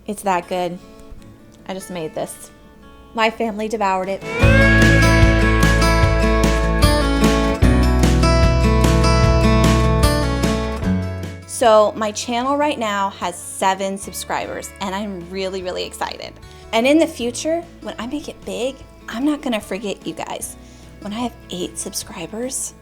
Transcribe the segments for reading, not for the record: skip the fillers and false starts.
It's that good. I just made this. My family devoured it. So my channel right now has 7 subscribers and I'm really, really excited. And in the future, when I make it big, I'm not gonna forget you guys. When I have 8 subscribers,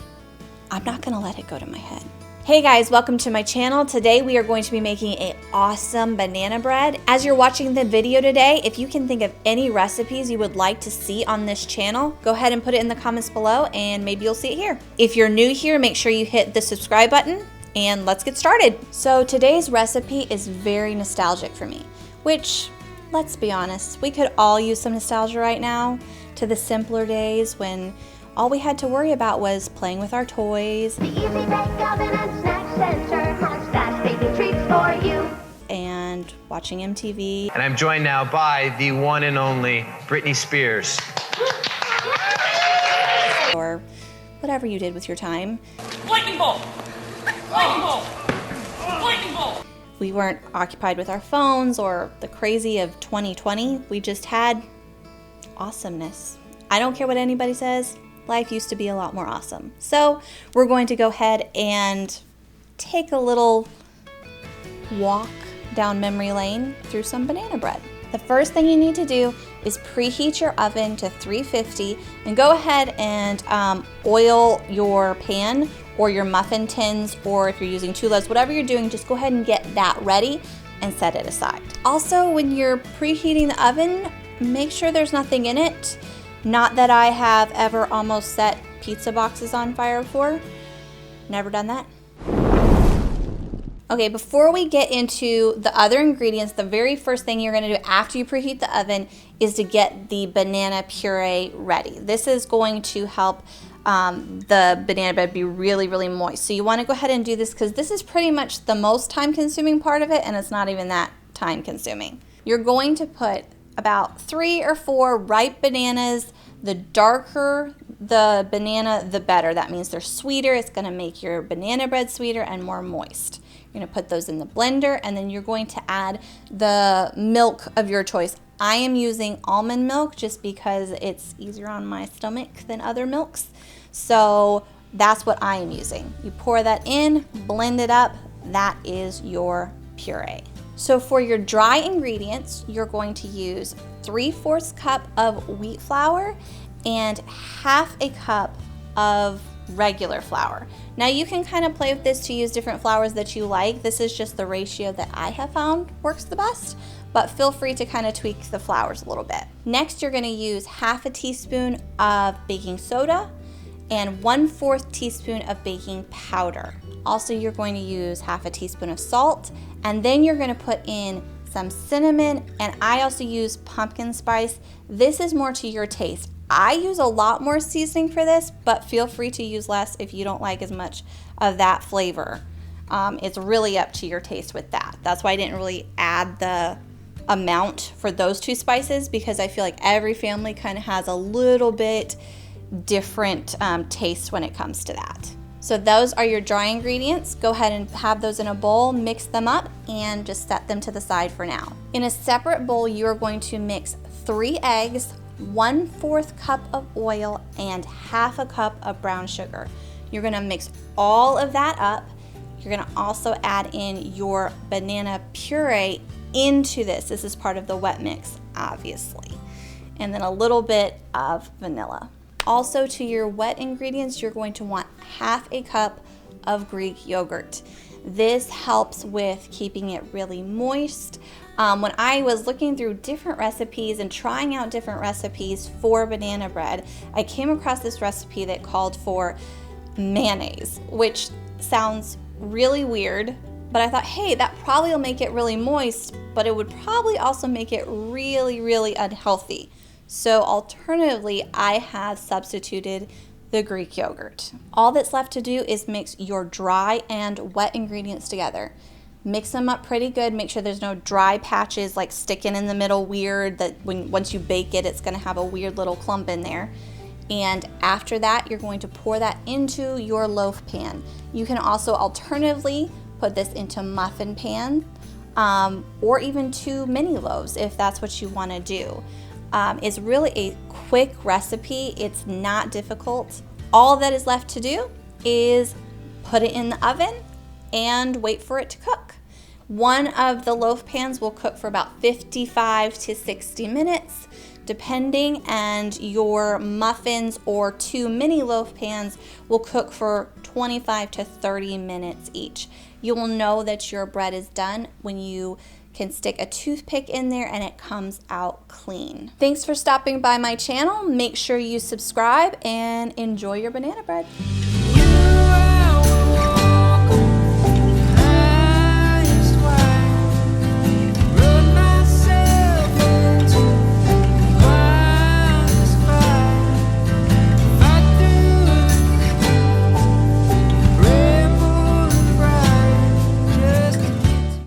I'm not gonna let it go to my head. Hey guys, welcome to my channel. Today we are going to be making an awesome banana bread. As you're watching the video today, if you can think of any recipes you would like to see on this channel, go ahead and put it in the comments below and maybe you'll see it here. If you're new here, make sure you hit the subscribe button and let's get started. So today's recipe is very nostalgic for me, which, let's be honest, we could all use some nostalgia right now to the simpler days when all we had to worry about was playing with our toys. The Easy Bake Oven and Snack Center has fast baking treats for you. And watching MTV. And I'm joined now by the one and only Britney Spears. Or whatever you did with your time. Lightning bolt! Lightning bolt! Lightning bolt! We weren't occupied with our phones or the crazy of 2020. We just had awesomeness. I don't care what anybody says. Life used to be a lot more awesome. So we're going to go ahead and take a little walk down memory lane through some banana bread. The first thing you need to do is preheat your oven to 350 and go ahead and oil your pan or your muffin tins, or if you're using two loaves, whatever you're doing, just go ahead and get that ready and set it aside. Also, when you're preheating the oven, make sure there's nothing in it. Not that I have ever almost set pizza boxes on fire before. Never done that. Okay, before we get into the other ingredients, the very first thing you're gonna do after you preheat the oven is to get the banana puree ready. This is going to help the banana bread be really, really moist. So you wanna go ahead and do this because this is pretty much the most time-consuming part of it, and it's not even that time-consuming. You're going to put about 3 or 4 ripe bananas. The darker the banana, the better. That means they're sweeter. It's gonna make your banana bread sweeter and more moist. You're gonna put those in the blender, and then you're going to add the milk of your choice. I am using almond milk just because it's easier on my stomach than other milks. So that's what I am using. You pour that in, blend it up. That is your puree. So for your dry ingredients, you're going to use 3/4 cup of wheat flour and 1/2 cup of regular flour. Now you can kind of play with this to use different flours that you like. This is just the ratio that I have found works the best, but feel free to kind of tweak the flours a little bit. Next, you're gonna use 1/2 teaspoon of baking soda and 1/4 teaspoon of baking powder. Also, you're going to use 1/2 teaspoon of salt, and then you're gonna put in some cinnamon, and I also use pumpkin spice. This is more to your taste. I use a lot more seasoning for this, but feel free to use less if you don't like as much of that flavor. It's really up to your taste with that. That's why I didn't really add the amount for those 2 spices, because I feel like every family kind of has a little bit different taste when it comes to that. So those are your dry ingredients. Go ahead and have those in a bowl, mix them up, and just set them to the side for now. In a separate bowl, you are going to mix 3 eggs, 1/4 cup of oil, and 1/2 cup of brown sugar. You're gonna mix all of that up. You're gonna also add in your banana puree into this. This is part of the wet mix, obviously. And then a little bit of vanilla. Also, to your wet ingredients, you're going to want 1/2 cup of Greek yogurt. This helps with keeping it really moist. When I was looking through different recipes and trying out different recipes for banana bread, I came across this recipe that called for mayonnaise, which sounds really weird, but I thought, hey, that probably will make it really moist, but it would probably also make it really, really unhealthy. So alternatively, I have substituted the Greek yogurt. All that's left to do is mix your dry and wet ingredients together. Mix them up pretty good. Make sure there's no dry patches like sticking in the middle weird, that once you bake it, it's gonna have a weird little clump in there. And after that, you're going to pour that into your loaf pan. You can also alternatively put this into muffin pan. or even 2 mini loaves if that's what you want to do. It's really a quick recipe. It's not difficult. All that is left to do is put it in the oven and wait for it to cook. One of the loaf pans will cook for about 55 to 60 minutes, depending, and your muffins or 2 mini loaf pans will cook for 25 to 30 minutes each. You will know that your bread is done when you can stick a toothpick in there and it comes out clean. Thanks for stopping by my channel. Make sure you subscribe and enjoy your banana bread.